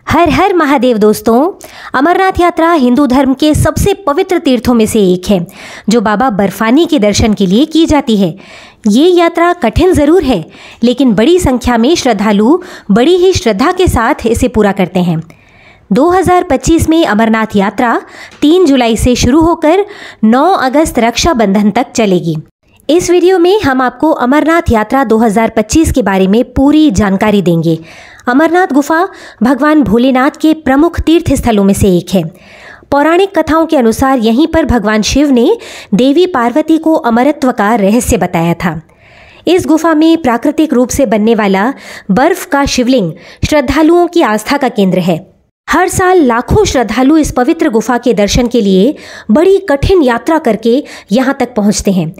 हर हर महादेव दोस्तों। अमरनाथ यात्रा हिंदू धर्म के सबसे पवित्र तीर्थों में से एक है जो बाबा बर्फानी के दर्शन के लिए की जाती है। ये यात्रा कठिन ज़रूर है, लेकिन बड़ी संख्या में श्रद्धालु बड़ी ही श्रद्धा के साथ इसे पूरा करते हैं। 2025 में अमरनाथ यात्रा 3 जुलाई से शुरू होकर 9 अगस्त रक्षाबंधन तक चलेगी। इस वीडियो में हम आपको अमरनाथ यात्रा 2025 के बारे में पूरी जानकारी देंगे। अमरनाथ गुफा भगवान भोलेनाथ के प्रमुख तीर्थ स्थलों में से एक है। पौराणिक कथाओं के अनुसार यहीं पर भगवान शिव ने देवी पार्वती को अमरत्व का रहस्य बताया था। इस गुफा में प्राकृतिक रूप से बनने वाला बर्फ का शिवलिंग श्रद्धालुओं की आस्था का केंद्र है। हर साल लाखों श्रद्धालु इस पवित्र गुफा के दर्शन के लिए बड़ी कठिन यात्रा करके यहाँ तक पहुँचते हैं।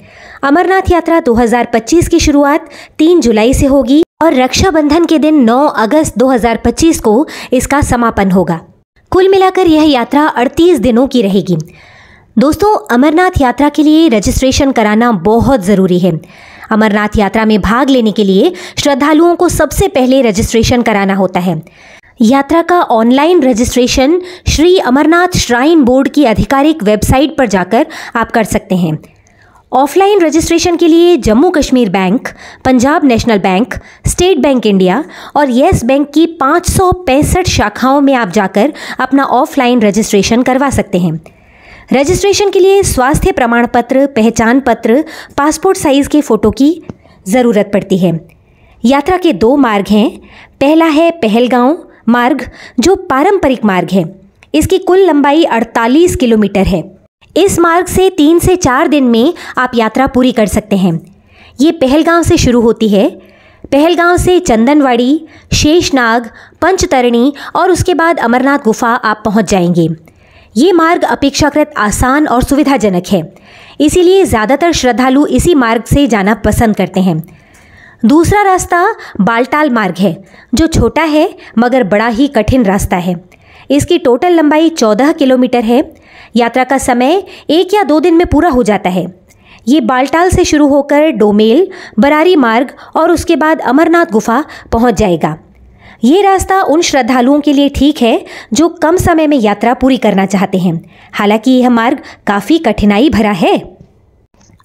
अमरनाथ यात्रा 2025 की शुरुआत 3 जुलाई से होगी और रक्षाबंधन के दिन 9 अगस्त 2025 को इसका समापन होगा। कुल मिलाकर यह यात्रा 38 दिनों की रहेगी। दोस्तों, अमरनाथ यात्रा के लिए रजिस्ट्रेशन कराना बहुत ज़रूरी है। अमरनाथ यात्रा में भाग लेने के लिए श्रद्धालुओं को सबसे पहले रजिस्ट्रेशन कराना होता है। यात्रा का online registration Shri Amarnath shrine board की आधिकारिक वेबसाइट पर जाकर आप कर सकते हैं। ऑफलाइन रजिस्ट्रेशन के लिए Jammu Kashmir bank, Punjab national bank, state bank India और येस बैंक की 565 शाखाओं में आप जाकर अपना ऑफलाइन रजिस्ट्रेशन करवा सकते हैं। रजिस्ट्रेशन के लिए स्वास्थ्य प्रमाण पत्र, पहचान पत्र, पासपोर्ट साइज़ के फ़ोटो की ज़रूरत पड़ती है। यात्रा के 2 मार्ग हैं। पहला है पहलगांव मार्ग, जो पारंपरिक मार्ग है। इसकी कुल लंबाई 48 किलोमीटर है। इस मार्ग से 3 से 4 दिन में आप यात्रा पूरी कर सकते हैं। ये पहलगांव से शुरू होती है। पहलगांव से चंदनवाड़ी, शेषनाग, पंचतरणी और उसके बाद अमरनाथ गुफा आप पहुंच जाएंगे। ये मार्ग अपेक्षाकृत आसान और सुविधाजनक है, इसीलिए ज़्यादातर श्रद्धालु इसी मार्ग से जाना पसंद करते हैं। दूसरा रास्ता बालटाल मार्ग है, जो छोटा है मगर बड़ा ही कठिन रास्ता है। इसकी टोटल लंबाई 14 किलोमीटर है। यात्रा का समय 1 या 2 दिन में पूरा हो जाता है। ये बालटाल से शुरू होकर डोमेल, बरारी मार्ग और उसके बाद अमरनाथ गुफा पहुंच जाएगा। ये रास्ता उन श्रद्धालुओं के लिए ठीक है जो कम समय में यात्रा पूरी करना चाहते हैं। हालांकि यह मार्ग काफ़ी कठिनाई भरा है।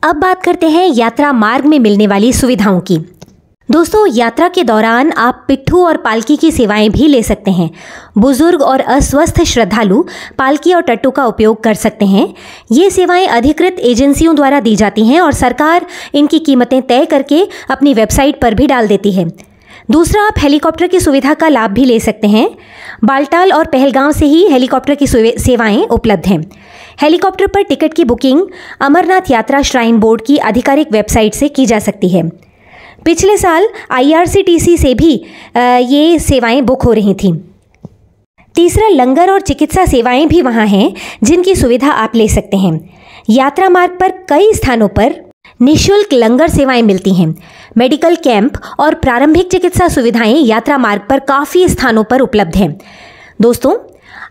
अब बात करते हैं यात्रा मार्ग में मिलने वाली सुविधाओं की। दोस्तों, यात्रा के दौरान आप पिट्ठू और पालकी की सेवाएं भी ले सकते हैं। बुजुर्ग और अस्वस्थ श्रद्धालु पालकी और टट्टू का उपयोग कर सकते हैं। ये सेवाएं अधिकृत एजेंसियों द्वारा दी जाती हैं और सरकार इनकी कीमतें तय करके अपनी वेबसाइट पर भी डाल देती है। दूसरा, आप हेलीकॉप्टर की सुविधा का लाभ भी ले सकते हैं। बालटाल और पहलगांव से ही हेलीकॉप्टर की सेवाएं उपलब्ध हैं। हेलीकॉप्टर पर टिकट की बुकिंग अमरनाथ यात्रा श्राइन बोर्ड की आधिकारिक वेबसाइट से की जा सकती है। पिछले साल IRCTC से भी ये सेवाएं बुक हो रही थीं। तीसरा, लंगर और चिकित्सा सेवाएं भी वहां हैं जिनकी सुविधा आप ले सकते हैं। यात्रा मार्ग पर कई स्थानों पर निःशुल्क लंगर सेवाएं मिलती हैं। मेडिकल कैंप और प्रारंभिक चिकित्सा सुविधाएं यात्रा मार्ग पर काफ़ी स्थानों पर उपलब्ध हैं। दोस्तों,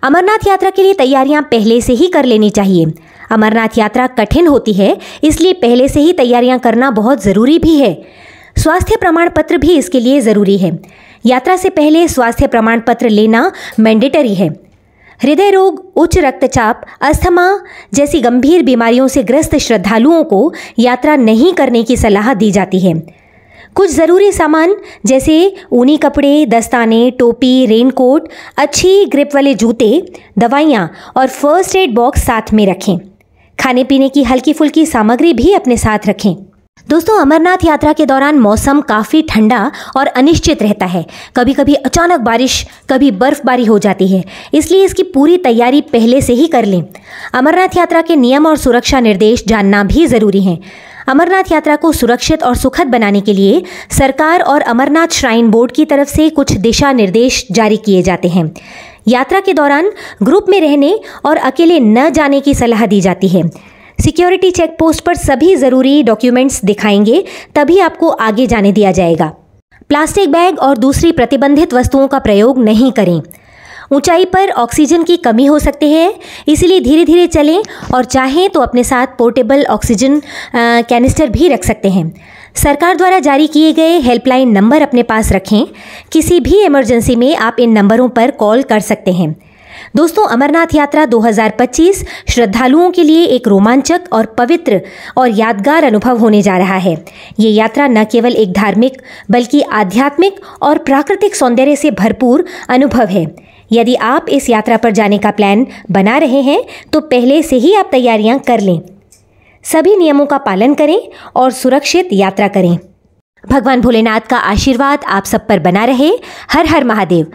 अमरनाथ यात्रा के लिए तैयारियां पहले से ही कर लेनी चाहिए। अमरनाथ यात्रा कठिन होती है, इसलिए पहले से ही तैयारियां करना बहुत ज़रूरी भी है। स्वास्थ्य प्रमाण पत्र भी इसके लिए ज़रूरी है। यात्रा से पहले स्वास्थ्य प्रमाण पत्र लेना मैंडेटरी है। हृदय रोग, उच्च रक्तचाप, अस्थमा जैसी गंभीर बीमारियों से ग्रस्त श्रद्धालुओं को यात्रा नहीं करने की सलाह दी जाती है। कुछ ज़रूरी सामान जैसे ऊनी कपड़े, दस्ताने, टोपी, रेनकोट, अच्छी ग्रिप वाले जूते, दवाइयाँ और फर्स्ट एड बॉक्स साथ में रखें। खाने पीने की हल्की फुल्की सामग्री भी अपने साथ रखें। दोस्तों, अमरनाथ यात्रा के दौरान मौसम काफ़ी ठंडा और अनिश्चित रहता है। कभी कभी अचानक बारिश, कभी बर्फबारी हो जाती है, इसलिए इसकी पूरी तैयारी पहले से ही कर लें। अमरनाथ यात्रा के नियम और सुरक्षा निर्देश जानना भी ज़रूरी है। अमरनाथ यात्रा को सुरक्षित और सुखद बनाने के लिए सरकार और अमरनाथ श्राइन बोर्ड की तरफ से कुछ दिशा निर्देश जारी किए जाते हैं। यात्रा के दौरान ग्रुप में रहने और अकेले न जाने की सलाह दी जाती है। सिक्योरिटी चेक पोस्ट पर सभी ज़रूरी डॉक्यूमेंट्स दिखाएंगे, तभी आपको आगे जाने दिया जाएगा। प्लास्टिक बैग और दूसरी प्रतिबंधित वस्तुओं का प्रयोग नहीं करें। ऊंचाई पर ऑक्सीजन की कमी हो सकती है, इसलिए धीरे धीरे चलें और चाहें तो अपने साथ पोर्टेबल ऑक्सीजन कैनिस्टर भी रख सकते हैं। सरकार द्वारा जारी किए गए हेल्पलाइन नंबर अपने पास रखें। किसी भी इमरजेंसी में आप इन नंबरों पर कॉल कर सकते हैं। दोस्तों, अमरनाथ यात्रा 2025 श्रद्धालुओं के लिए एक रोमांचक और पवित्र और यादगार अनुभव होने जा रहा है। ये यात्रा न केवल एक धार्मिक बल्कि आध्यात्मिक और प्राकृतिक सौंदर्य से भरपूर अनुभव है। यदि आप इस यात्रा पर जाने का प्लान बना रहे हैं तो पहले से ही आप तैयारियां कर लें। सभी नियमों का पालन करें और सुरक्षित यात्रा करें। भगवान भोलेनाथ का आशीर्वाद आप सब पर बना रहे। हर हर महादेव।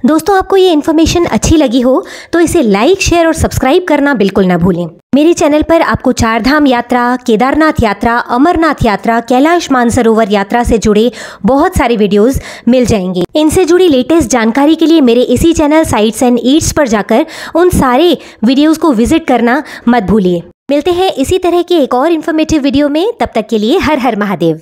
दोस्तों, आपको ये इन्फॉर्मेशन अच्छी लगी हो तो इसे लाइक, शेयर और सब्सक्राइब करना बिल्कुल ना भूलें। मेरे चैनल पर आपको चारधाम यात्रा, केदारनाथ यात्रा, अमरनाथ यात्रा, कैलाश मानसरोवर यात्रा से जुड़े बहुत सारे वीडियोस मिल जाएंगे। इनसे जुड़ी लेटेस्ट जानकारी के लिए मेरे इसी चैनल साइट्स एंड ईट्स पर जाकर उन सारे वीडियोस को विजिट करना मत भूलिए। मिलते हैं इसी तरह के एक और इन्फॉर्मेटिव वीडियो में। तब तक के लिए हर हर महादेव।